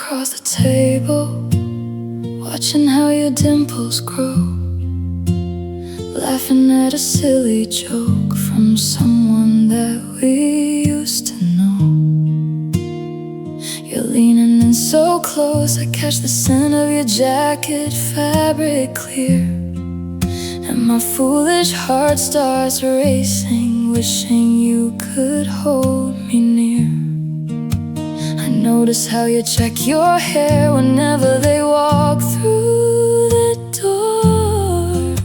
across the table, watching how your dimples grow, laughing at a silly joke from someone that we used to know. You're leaning in so close, I catch the scent of your jacket, fabric clear, and my foolish heart starts racing, wishing you could hold me near. I notice how you check your hair whenever they walk through the door,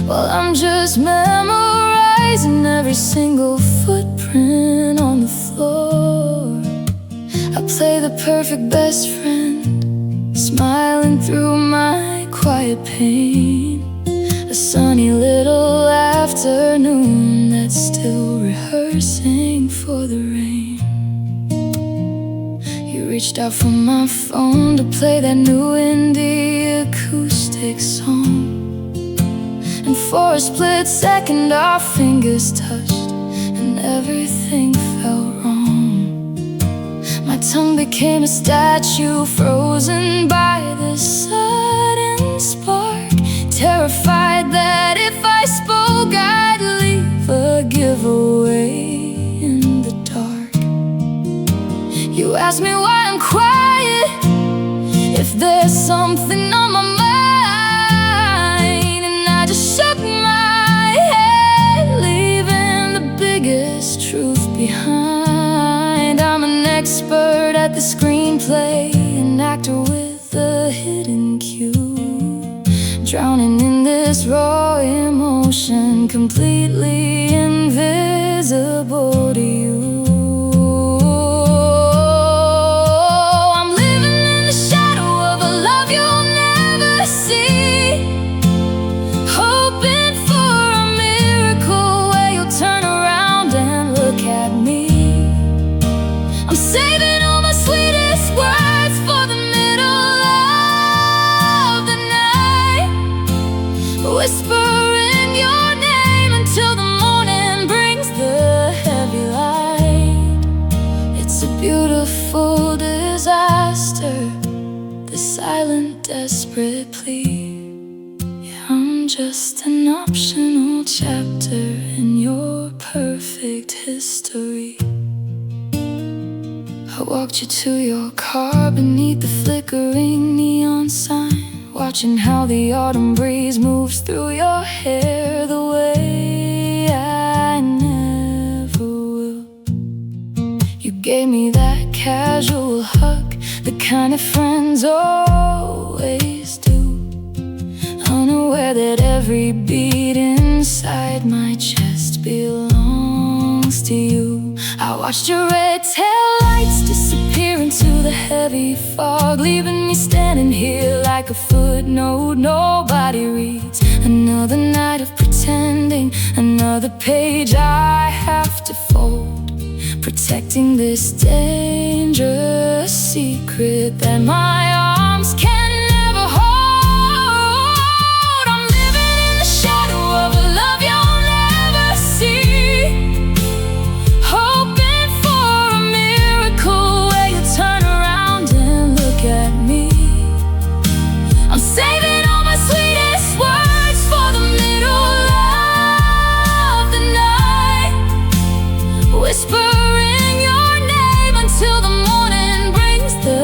while I'm just memorizing every single footprint on the floor. I play the perfect best friend, smiling through my quiet pain. A sunny little afternoon that's still rehearsing for the rain. You reached out from my phone to play that new indie acoustic song, and for a split second our fingers touched and everything felt wrong. My tongue became a statue, frozen by this sudden spark, terrified that if I spoke I'd leave a giveaway in the dark. You asked me why I'm quiet, if there's something on my mind, and I just shook my head, leaving the biggest truth behind. I'm an expert at the screenplay, an actor with a hidden cue, drowning in this raw emotion, completely invisible to you. I'm living in the shadow of a love you'll never see, hoping for a miracle where you'll turn around and look at me. I'm saving all my sweetest words for the middle of the night, whispering your name until the morning brings the heavy light. It's a beautiful disaster, the silent, desperate plea. Yeah, I'm just an optional chapter in your perfect history. I walked you to your car beneath the flickering neon sign, watching how the autumn breeze moves through your hair the way I never will. You gave me that casual hug, the kind of friends always do, unaware that every beat inside my chest belongs to you. I watched your red taillights disappear into the heavy fog, leaving me standing here like a footnote nobody reads. Another night of pretending, another page I have to fold, protecting this dangerous secret that my arms can never hold. I'm living in the shadow of a love you'll never see, hoping for a miracle where you turn around and look at me. I'm saving all my sweetest words for the middle of the night, whispering your name until the morning brings the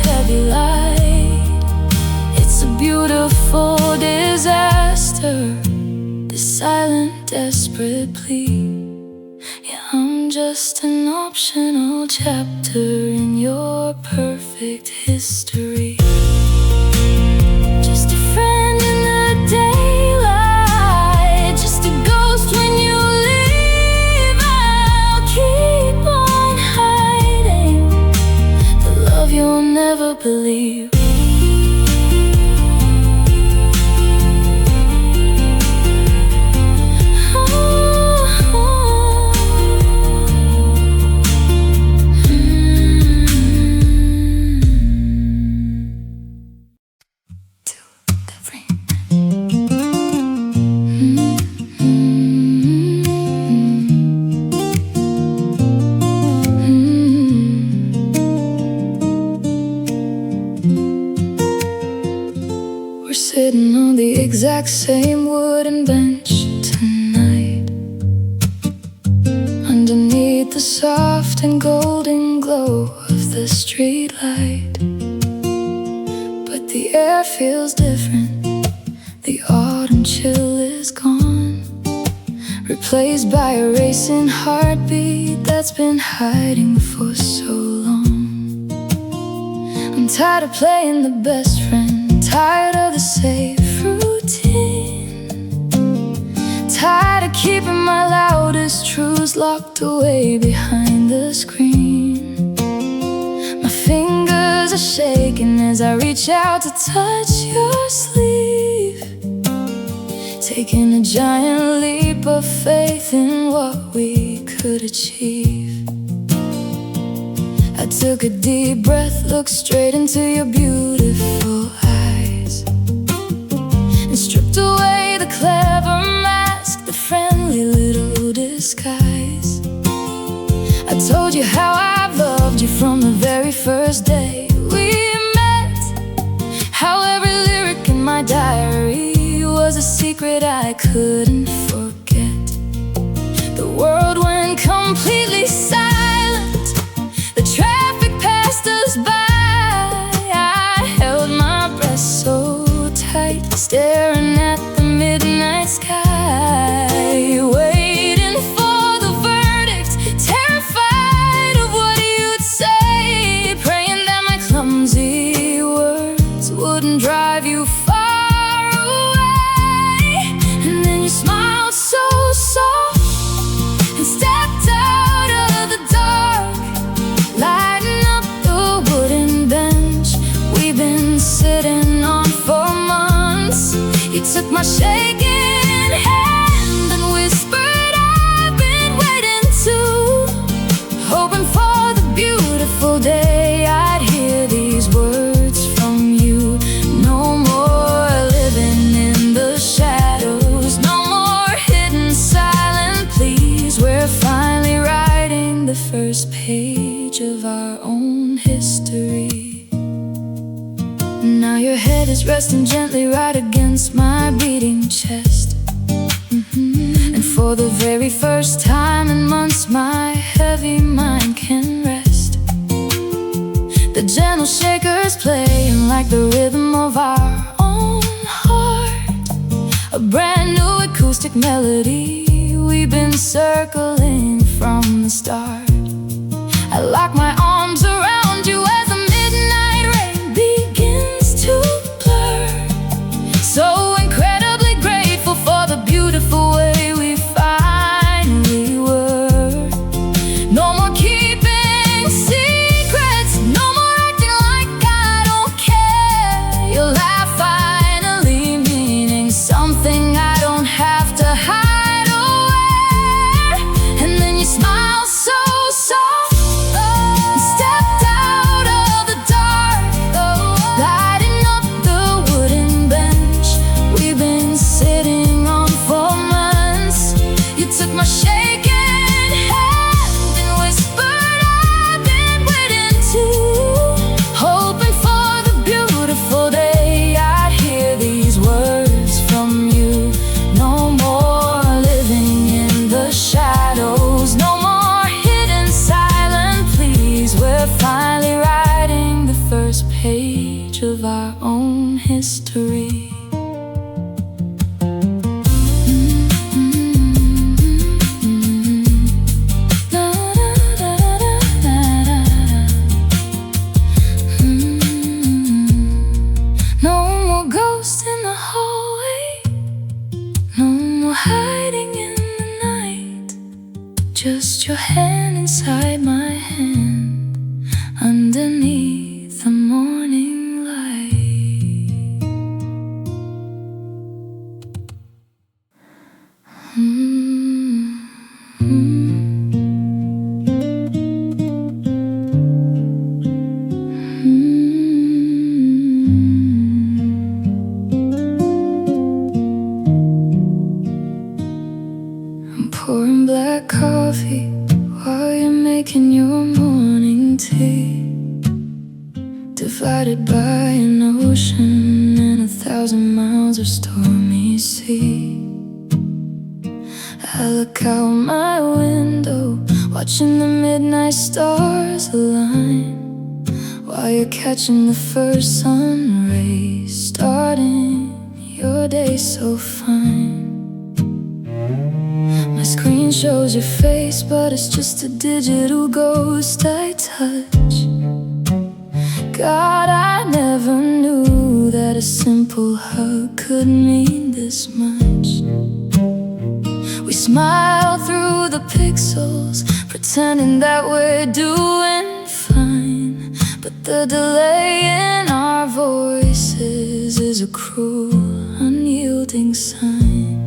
heavy light. It's a beautiful disaster, the silent, desperate plea. Yeah, I'm just an optional chapter in your perfect history. Just a friend in the daylight, just a ghost when you leave. I'll keep on hiding the love you'll never believe. sitting on the exact same wooden bench tonight, underneath the soft and golden glow of the street light. But the air feels different, the autumn chill is gone, replaced by a racing heartbeat that's been hiding for so long. I'm tired of playing the best friend, tired of the safe routine, tired of keeping my loudest truths locked away behind the screen. My fingers are shaking as I reach out to touch your sleeve, taking a giant leap of faith in what we could achieve. I took a deep breath, looked straight into your beautiful eyes, and stripped away the clever mask, the friendly little disguise. I told you how I've loved you from the very first day we met, how every lyric in my diary was a secret I couldn't forget. The world went completely silent, the traffic passed us by. I held my breath so tight, staring at the midnight sky, waiting for the verdict, terrified of what you'd say, praying that my clumsy words wouldn't drive you far away. And then you smiled so soft and stepped out of the dark, lighting up the wooden bench we've been sitting on for months. You took my shaking hand and whispered, I've been waiting too, hoping for the beautiful day I'd hear these words from you. No more living in the shadows, no more hidden silent pleas. We're finally writing the first page of our own history. Now your head is resting gently right against my beating chest, and for the very first time in months my heavy mind can rest. The gentle shakers playing like the rhythm of our own heart, a brand new acoustic melody we've been circling from the start. I lock my arms around you as the midnight rain begins to blur, so incredibly grateful for the beautiful way we finally were. No more keeping secrets, no more acting like I don't care. Your laugh finally meaning something I don't have to hide or wear. And then you smile so soft and stepped out of the dark, lighting up the wooden bench we've been sitting on for months. You took my shaking hand and whispered, I've been waiting too, hoping for the beautiful day I'd hear these words from you. No more living in the shadows, no more hidden silent pleas. We're finally writing the first page of our own history. No more ghosts in the hallway, no more hiding in the night, just your hand inside my hand, underneath the morning light. I'm pouring black coffee while you're making your morning tea, divided by an ocean and a 1,000 miles of stormy sea. I look out my window, watching the midnight stars align, while you're catching the first sun rays, starting your day so fine. My screen shows your face, but it's just a digital ghost I touch. God, I never knew that a simple hug could mean this much. We smile through the pixels, pretending that we're doing fine, but the delay in our voices is a cruel, unyielding sign.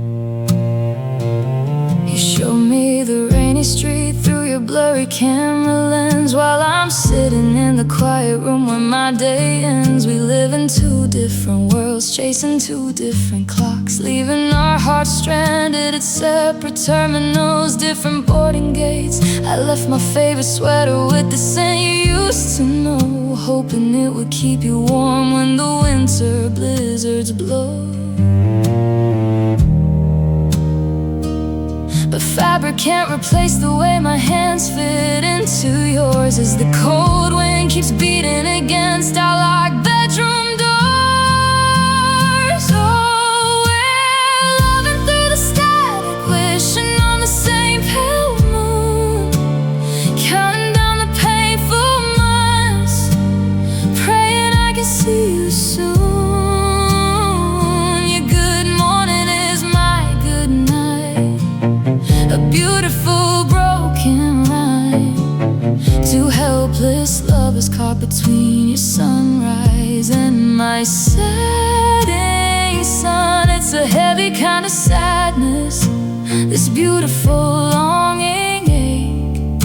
You show me the rainy street through your blurry camera lens, while I'm sitting in the quiet room where my day ends. We live in two different worlds, chasing two different clocks, leaving our hearts stranded at separate terminals, different boarding gates. I left my favorite sweater with the scent you used to know, hoping it would keep you warm when the winter blizzards blow. But fabric can't replace the way my hands fit into yours, as the cold wind keeps beating against our locked bedroom doors. Oh, we're loving through the static, wishing on the same pale moon, counting down the painful months, praying I can see you soon. A beautiful broken rhyme, two helpless lovers caught between your sunrise and my setting sun. It's a heavy kind of sadness, this beautiful longing ache,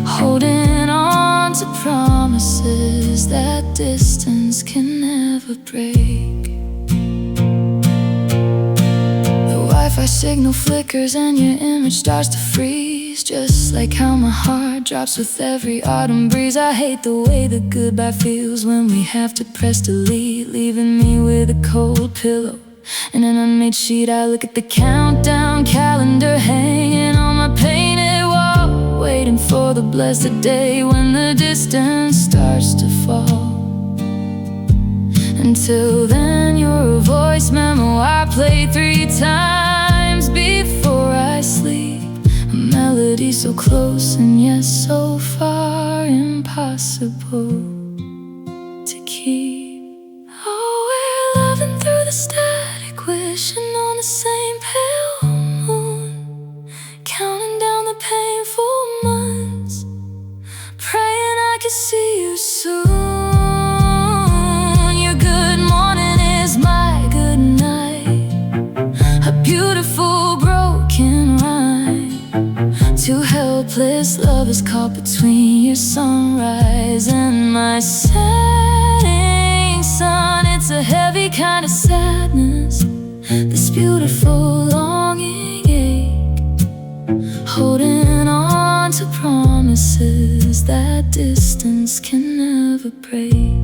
holding on to promises that distance can never break. Wi-Fi signal flickers and your image starts to freeze, just like how my heart drops with every autumn breeze. I hate the way the goodbye feels when we have to press delete, leaving me with a cold pillow and an unmade sheet. I look at the countdown calendar hanging on my painted wall, waiting for the blessed day when the distance starts to fall. Until then, you're a voice memo I play 3 times before I sleep, a melody so close and yet so far impossible to keep. Oh, we're loving through the static, wishing on the same pale moon, counting down the painful months, praying I can see you soon. Beautiful broken rhyme, two helpless lovers caught between your sunrise and my setting sun. It's a heavy kind of sadness, this beautiful longing ache, holding on to promises that distance can never break.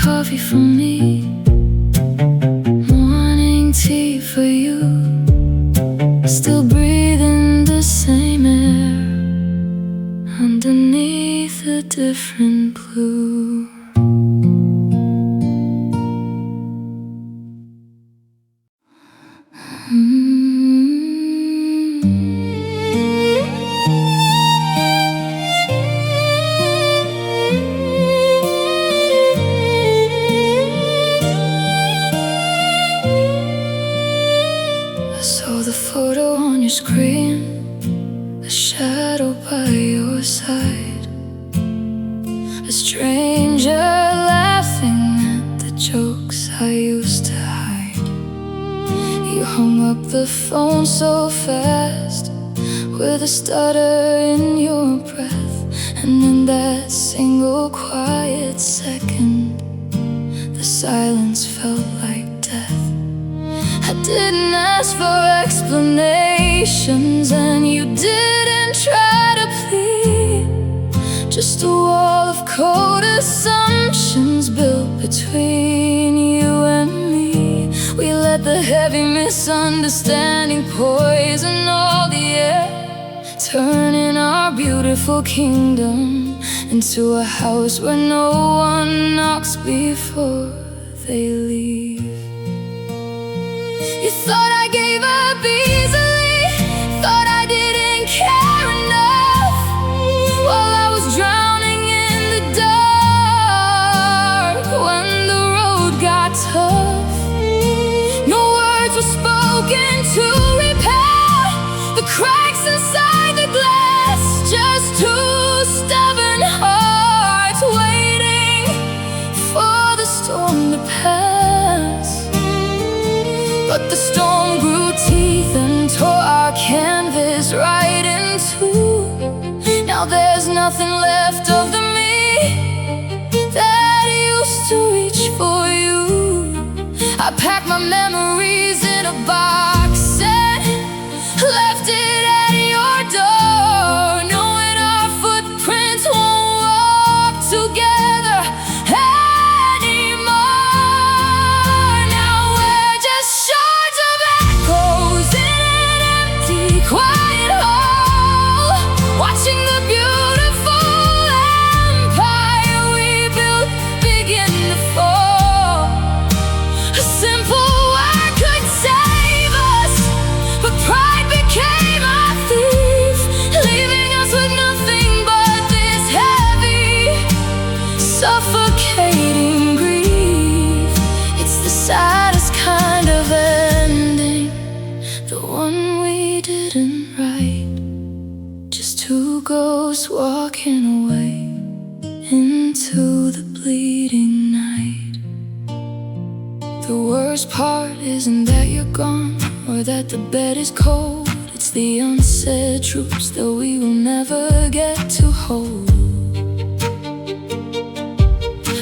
Coffee for me, morning tea for you, still breathing the same air underneath a different blue. Photo on your screen, a shadow by your side, a stranger laughing at the jokes I used to hide. You hung up the phone so fast, with a stutter in your breath, and in that single quiet second, the silence felt like death. I didn't ask for explanations, and you didn't try to please. between you and me. We let the heavy misunderstanding poison all the air, turning our beautiful kingdom into a house where no one knocks before they leave. You thought I gave up easily, thought I didn't care enough, while I was drowning in the dark. When the road got tough, no words were spoken to repair the cracks inside the glass. Just two stubborn hearts waiting for the storm to pass. But the storm grew teeth and tore our canvas right in two. Now there's nothing left of the me that used to reach for you. I packed my memories in a box and left it at your door, knowing our footprints won't walk together anymore. Now we're just shards of echoes in an empty, quiet hall, watching the beautiful empire we built begin to fall. A simple word could save us, but pride became our thief, leaving us with nothing but this heavy, suffocating grief. It's the saddest kind of ending, the one we didn't write. Just two ghosts walking away into the bleeding night. The worst part isn't that you're gone or that the bed is cold. It's the unsaid truths that we will never get to hold.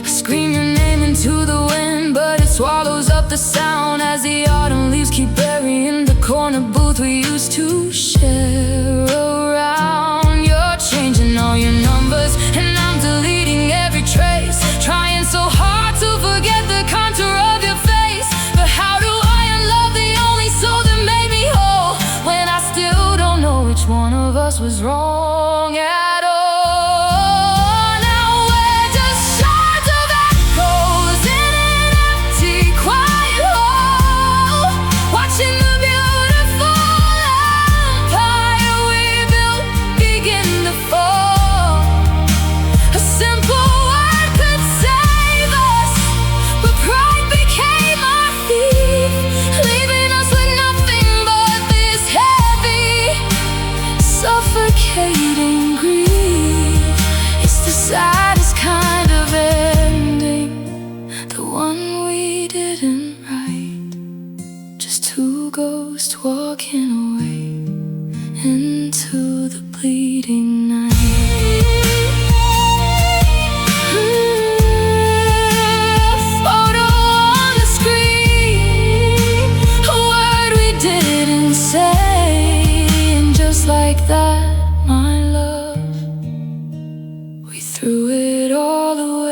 I scream your name into the wind, but it swallows up the sound as the autumn leaves keep burying the corner booth we used to share around. You're changing all your numbers and I'm deleting every trace, trying so hard to forget the contour of your face. But how do I unlove the only soul that made me whole, when I still don't know which one of us was wrong at all? Now we're just shards of echoes in an empty, quiet hall, watching the beautiful empire we built begin to fall. A simple word could save us, but pride became our thief, leaving us with nothing but this heavy, suffocating grief. It's the saddest kind of ending, the one we didn't write. Just two ghosts walking away into the bleeding night. A photo on the screen, a word we didn't say, and just like that, my love, we threw it all away.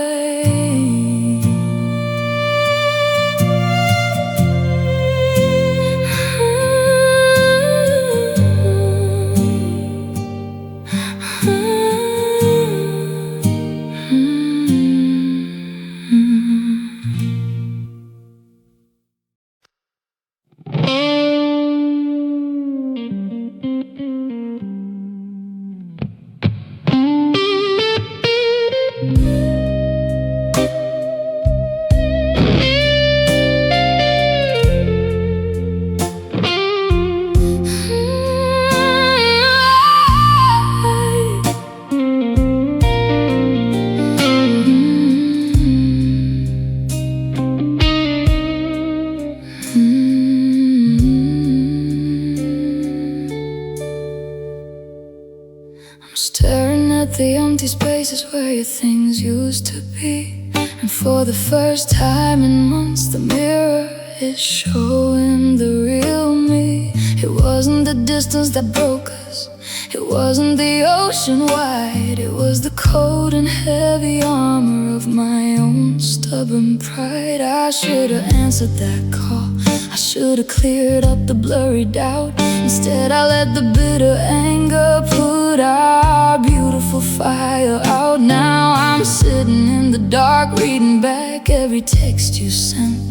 The empty spaces where your things used to be, and for the first time in months the mirror is showing the real me. It wasn't the distance that broke us, it wasn't the ocean wide. It was the cold and heavy armor of my own stubborn pride. I should've answered that call, I should've cleared up the blurry doubt. Instead I let the bitter anger put our beautiful fire out. Now I'm sitting in the dark, reading back every text you sent,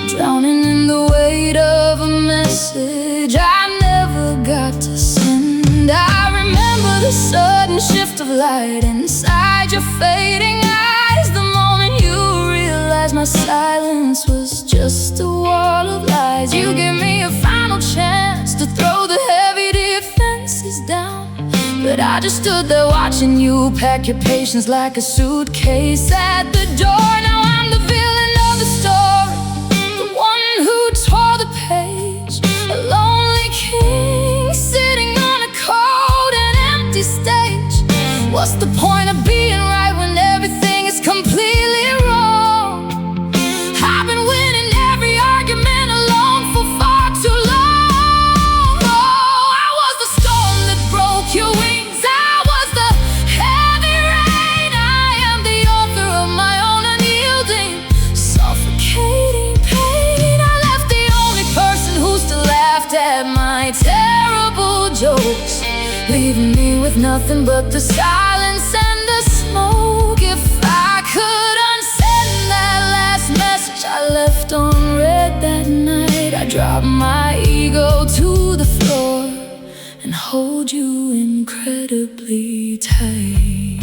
drowning in the weight of a message I never got to send. I remember the sudden shift of light inside your fading eyes, the moment you realized my silence was just a wall of lies. You gave me a final chance to throw the heavy defenses down, but I just stood there watching you pack your patience like a suitcase at the door. Now I'm the villain of the story, the one who tore the page, a lonely king sitting on a cold and empty stage. What's the point of being right when everything is completely wrong? I've been winning every argument alone for far too long. Oh, I was the storm that broke your wings, I was the heavy rain. I am the author of my own unyielding, suffocating pain. I left the only person who still laughed at my terrible jokes, leaving me with nothing but the silence and the smoke. If I could unsend that last message I left unread that night, I'd drop my ego to the floor and hold you incredibly tight.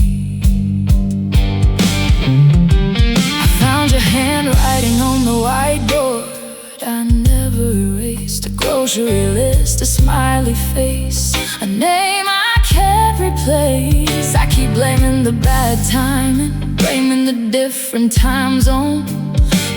I found your handwriting on the whiteboard I never erased, a grocery list, a smiley face, a name I can't replace. I keep blaming the bad timing, blaming the different time zone,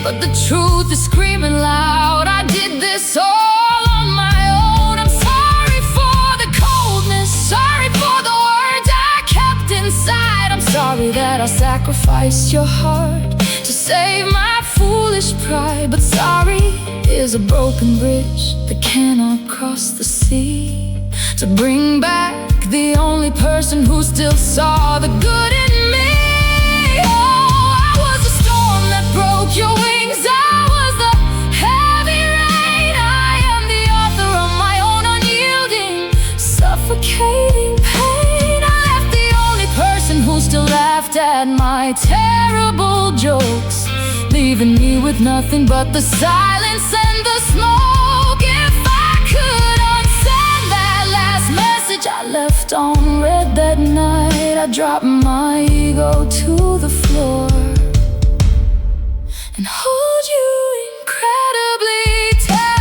but the truth is screaming loud, I did this all on my own. I'm sorry for the coldness, sorry for the words I kept inside. I'm sorry that I sacrificed your heart to save my foolish pride. But sorry is a broken bridge that cannot cross the sea, to bring back the only person who still saw the good in me. Oh, I was the storm that broke your wings, I was the heavy rain. I am the author of my own unyielding, suffocating pain. I left the only person who still laughed at my terrible jokes, leaving me with nothing but the silence and the smoke. If I could unsend that last message I left unread that night, I'd drop my ego to the floor and hold you incredibly tight.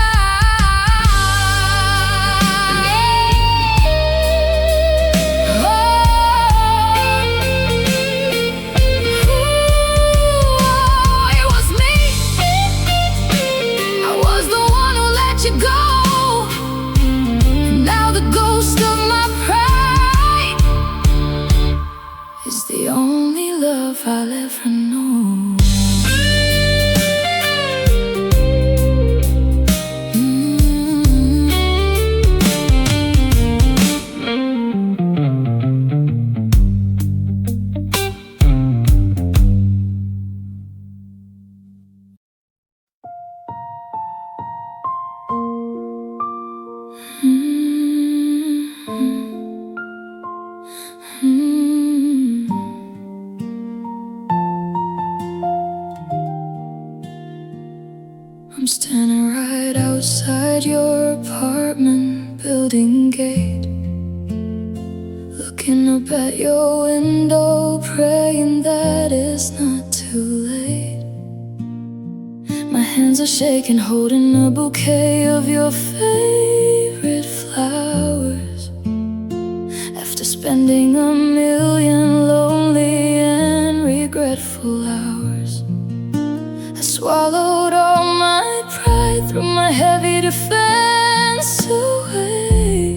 It was me, I was the one who let you go, and now the ghost of my pride is the only love I'll ever know. I'm standing right outside your apartment building gate, looking up at your window, praying that it's not too late. My hands are shaking, holding a bouquet of your favorite flowers. After spending a million lonely and regretful hours, I swallowed all my pride, threw my heavy defense away,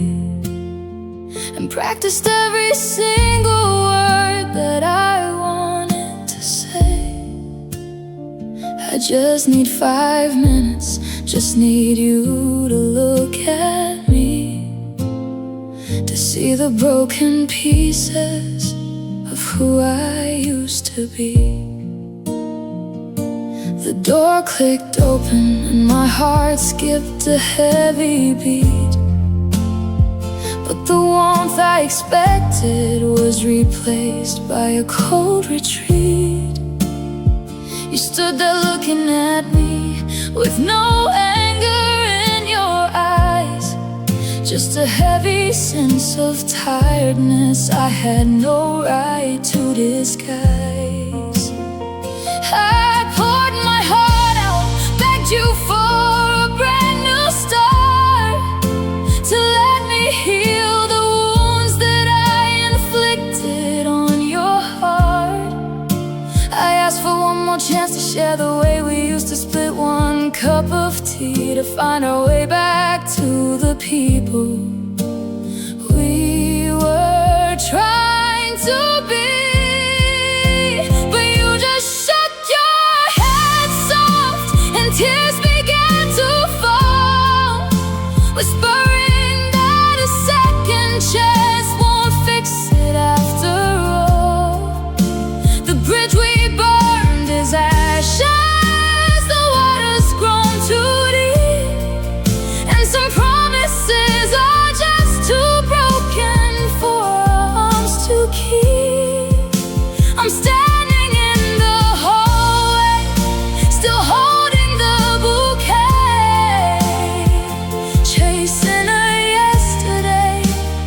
and practiced every single word that I wanted to say. I just need 5 minutes, just need you to look at me. to see the broken pieces of who I used to be. The door clicked open and my heart skipped a heavy beat. But the warmth I expected was replaced by a cold retreat. You stood there looking at me with no anger in your eyes, just a heavy sense of tiredness I had no right to disguise. I poured my heart out, begged you for a brand new start, to let me heal the wounds that I inflicted on your heart. I asked for one more chance to share the way we used to split one cup of tea, to find our way back to the people we were trying to be. But you just shook your head soft and tears began to fall, whispering that a second chance won't fix it after all. The bridge we burned is ashes, the water's grown too deep, and some promises are just too broken for our arms to keep. I'm standing in the hallway, still holding the bouquet, chasing a yesterday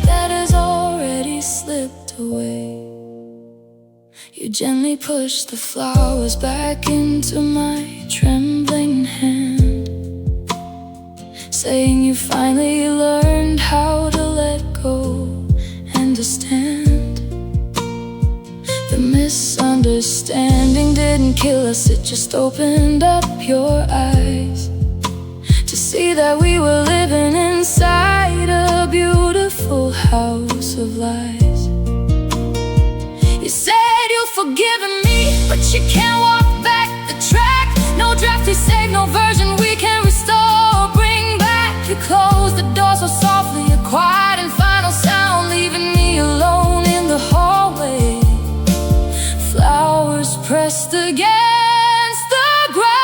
that has already slipped away. You gently pushed the flowers back into my trembling hand, saying you finally learned how to let go and to stand. The misunderstanding didn't kill us, it just opened up your eyes to see that we were living inside a beautiful house of lies. You said you've forgiven me, but you can't walk back the track. No draft we saved, no version we can restore or bring back. You closed the door so softly, a quiet and final sound, leaving me alone in the hallway. Flowers pressed against the ground,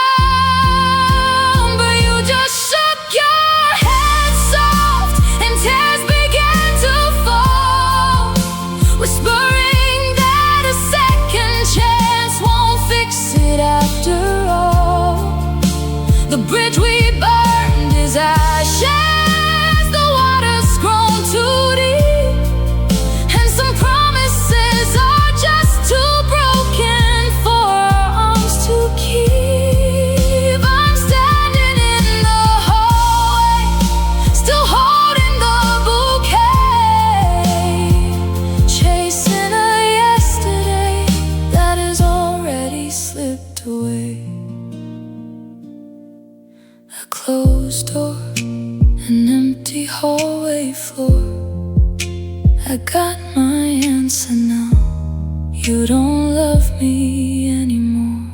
but you just shook your head soft and tears began to fall, whispering that a second chance won't fix it after all. The bridge we burned is ashes, the water's grown too deep, and some promises are just too broken for our arms to keep. I'm standing in the hallway, still holding the bouquet, chasing a yesterday that has already slipped away. A closed door, an empty hallway floor. I got my answer now. You don't love me anymore.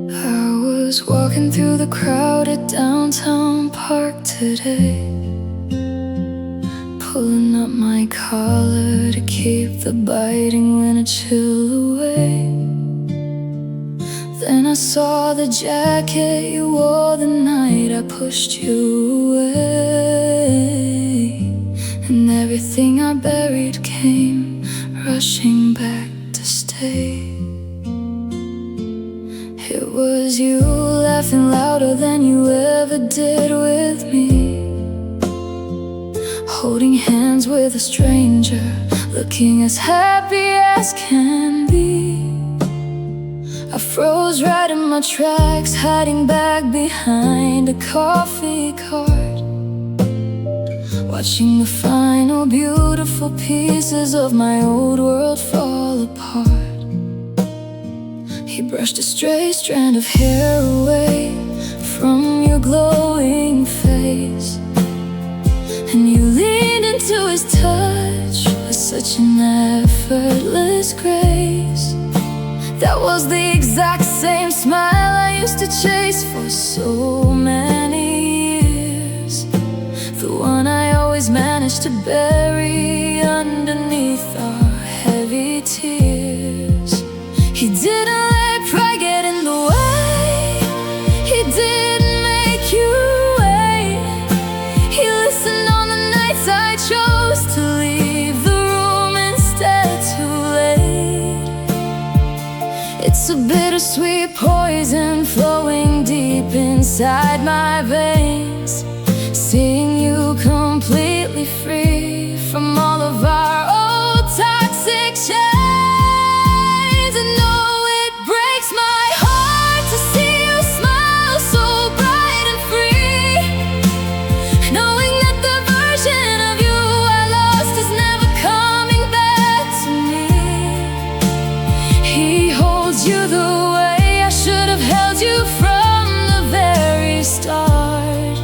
I was walking through the crowded downtown park today, pulling up my collar to keep the biting wind a chill away. Then I saw the jacket you wore the night I pushed you away, and everything I buried came rushing back to stay. It was you laughing louder than you ever did with me, holding hands with a stranger, looking as happy as can be. I froze right in my tracks, hiding back behind a coffee cart, watching the final beautiful pieces of my old world fall apart. He brushed a stray strand of hair away from your glowing face, and you leaned into his touch with such an effortless grace. That was the exact same smile I used to chase for so many years, the one I always managed to bury underneath our heavy tears. He didn't let pride get in the way, he didn't make you wait. He listened on the nights I chose to leave the room instead too late. It's a bittersweet poison flowing deep inside my veins, seeing you completely free from all of our old toxic chains. And no, it breaks my heart to see you smile so bright and free, knowing that the version of you I lost is never coming back to me. He holds you the way I should have held you from the very start,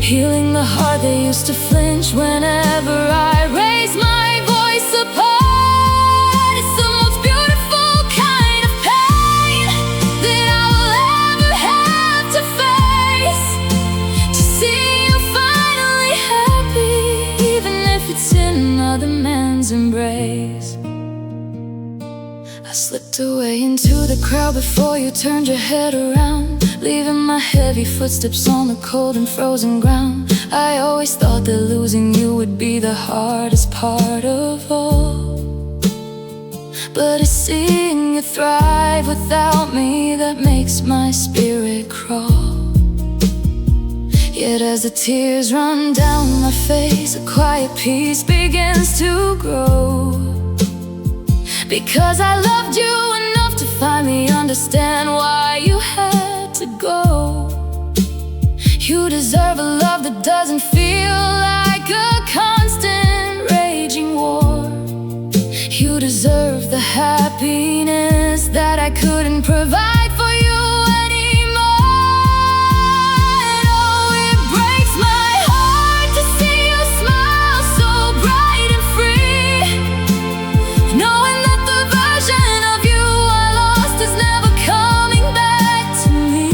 healing the heart that used to flinch whenever I raise my voice apart. It's the most beautiful kind of pain that I will ever have to face, to see you finally happy, even if it's in another man's embrace. I slipped away into the crowd before you turned your head around, leaving my heavy footsteps on the cold and frozen ground. I always thought that losing you would be the hardest part of all, but it's seeing you thrive without me that makes my spirit crawl. Yet as the tears run down my face, a quiet peace begins to grow, because I loved you enough to finally understand why you had to go. You deserve a love that doesn't feel like a constant raging war. You deserve the happiness that I couldn't provide for you anymore. And oh, it breaks my heart to see you smile so bright and free, knowing that the version of you I lost is never coming back to me.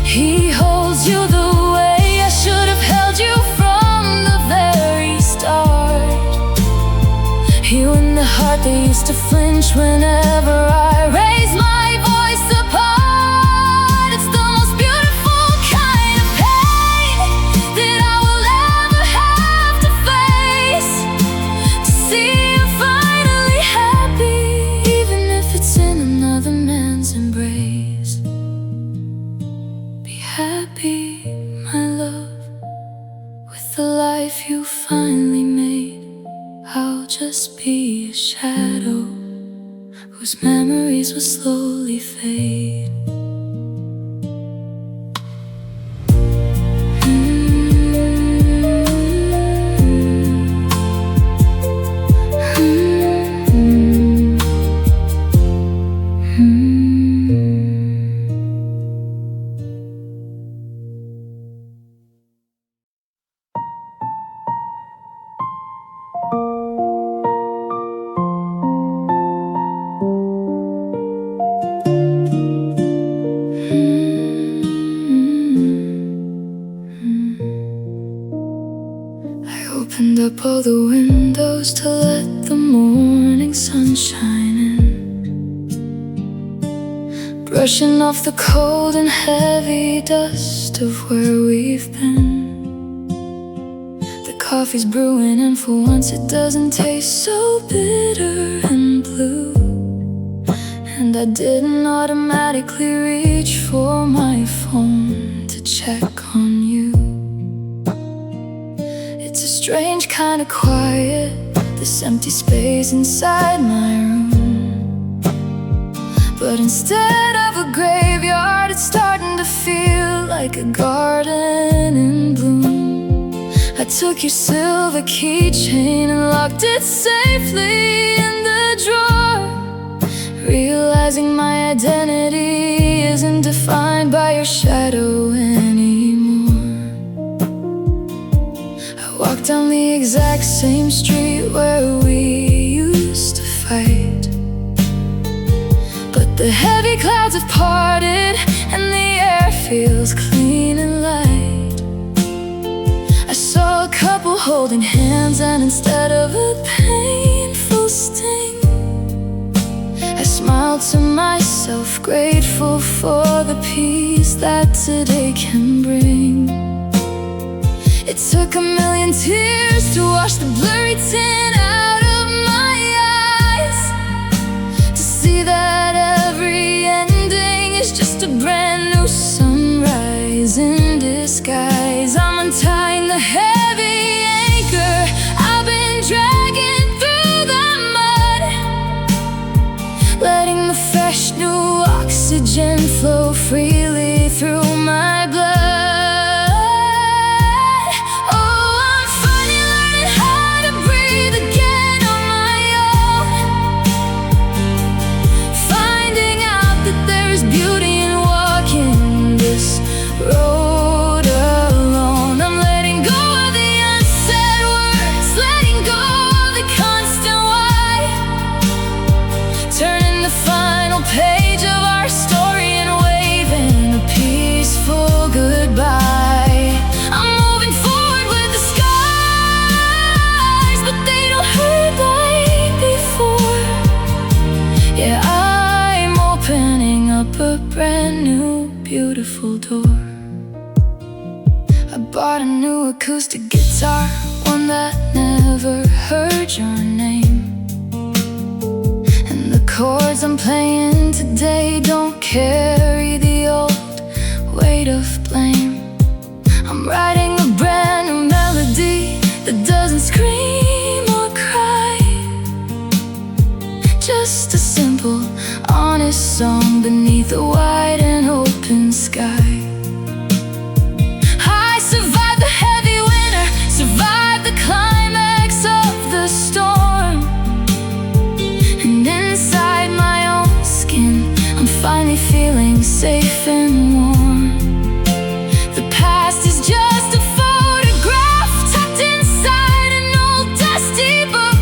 He holds you the way I should have held you from the very start, healing the heart that used to flinch whenever I raise my voice apart. It's the most beautiful kind of pain that I will ever have to face, to see you finally happy, even if it's in another man's embrace. Be happy, my love, with the life you finally made. I'll just be a shadow whose memories will slowly fade. Opened up all the windows to let the morning sun shine in, brushing off the cold and heavy dust of where we've been. The coffee's brewing and for once it doesn't taste so bitter and blue, and I didn't automatically reach for my phone to check on you. It's a strange kind of quiet, this empty space inside my room. But instead of a graveyard, it's starting to feel like a garden in bloom. I took your silver keychain and locked it safely in the drawer, realizing my identity isn't defined by your shadow anymore. I walk down the exact same street where we used to fight, but the heavy clouds have parted and the air feels clean and light. I saw a couple holding hands, and instead of a painful sting, I smiled to myself, grateful for the peace that today can bring. It took a million tears to wash the blurry tint out of my eyes, to see that every ending is just a brand new sunrise in disguise. I'm untying the heavy anchor I've been dragging through the mud, letting the fresh new oxygen flow freely through my blood. A brand new, beautiful door. I bought a new acoustic guitar, one that never heard your name. And the chords I'm playing today don't carry the old weight of blame. I'm writing a brand new melody that doesn't scream or cry, just a simple, honest song beneath a wide and open sky. I survived the heavy winter, survived the climax of the storm, and inside my own skin I'm finally feeling safe and warm. The past is just a photograph tucked inside an old dusty book,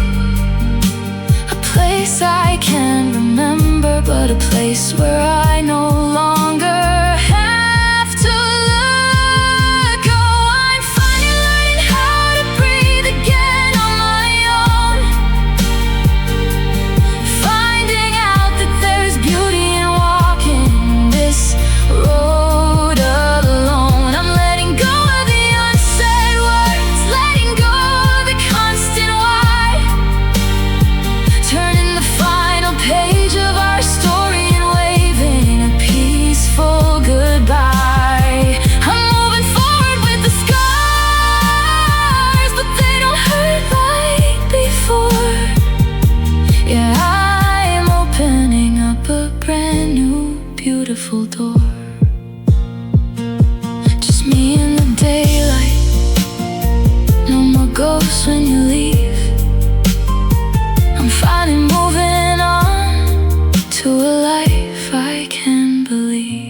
a place I can remember, but a place where I no longer have to look. Oh, I'm finally learning how to breathe again on my own, finding out that there's beauty in walking this road alone. I'm letting go of the unsaid words, letting go of the constant why, turning the final page of our story and waving a peaceful goodbye. I'm moving forward with the scars, but they don't hurt like before. Yeah, I'm opening up a brand new, beautiful door. Just me in the daylight, no more ghosts when you leave. I'm finally moving on to a life I can believe.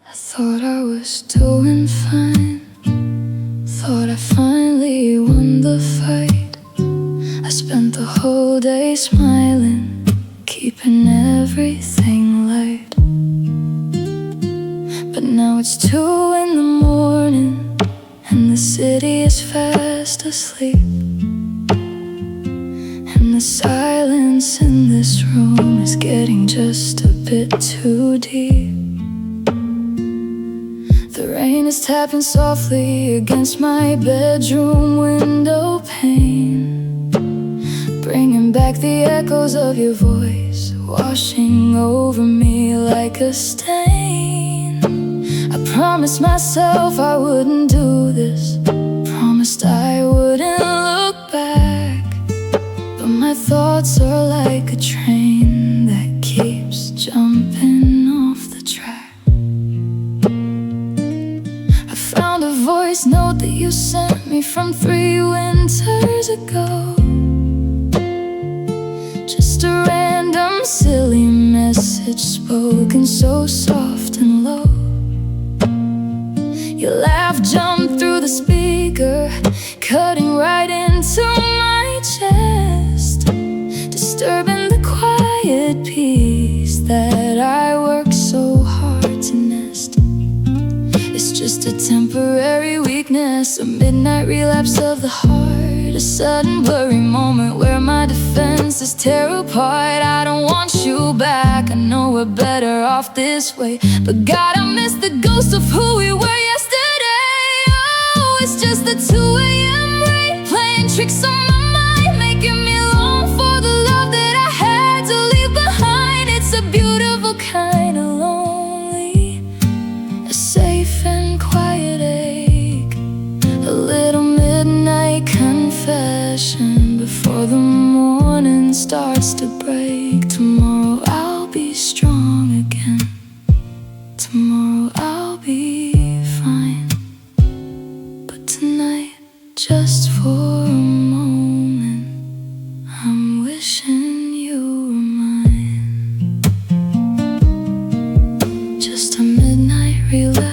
I thought I was doing fine, thought I finally won the fight. I spent the whole day smiling, keeping everything light. But now it's 2 in the morning, and the city is fast asleep, and the silence in this room is getting just a bit too deep. The rain is tapping softly against my bedroom window pane, bringing back the echoes of your voice, washing over me like a stain. I promised myself I wouldn't do this, promised I wouldn't look back, but my thoughts are like a train that keeps jumping off the track. I found a voice note that you sent me from 3 winters ago. Just a random silly message spoken so soft and low. Your laugh jumped through the speaker, cutting right into my chest, disturbing the quiet peace that I work so hard to nest. It's just a temporary weakness, a midnight relapse of the heart, a sudden blurry moment where my defenses tear apart. I don't want you back, I know we're better off this way, but God, I miss the ghost of who we were yesterday. Oh, it's just the 2 a.m. rain playing tricks on my mind, making me long for the love that I had to leave behind. It's a beautiful kind of lonely, a safe and quiet ache, a little midnight confession before the morning starts to break. Tomorrow I'll be strong again, tomorrow I'll be fine, but tonight, just for a moment, I'm wishing you were mine. Just a midnight relapse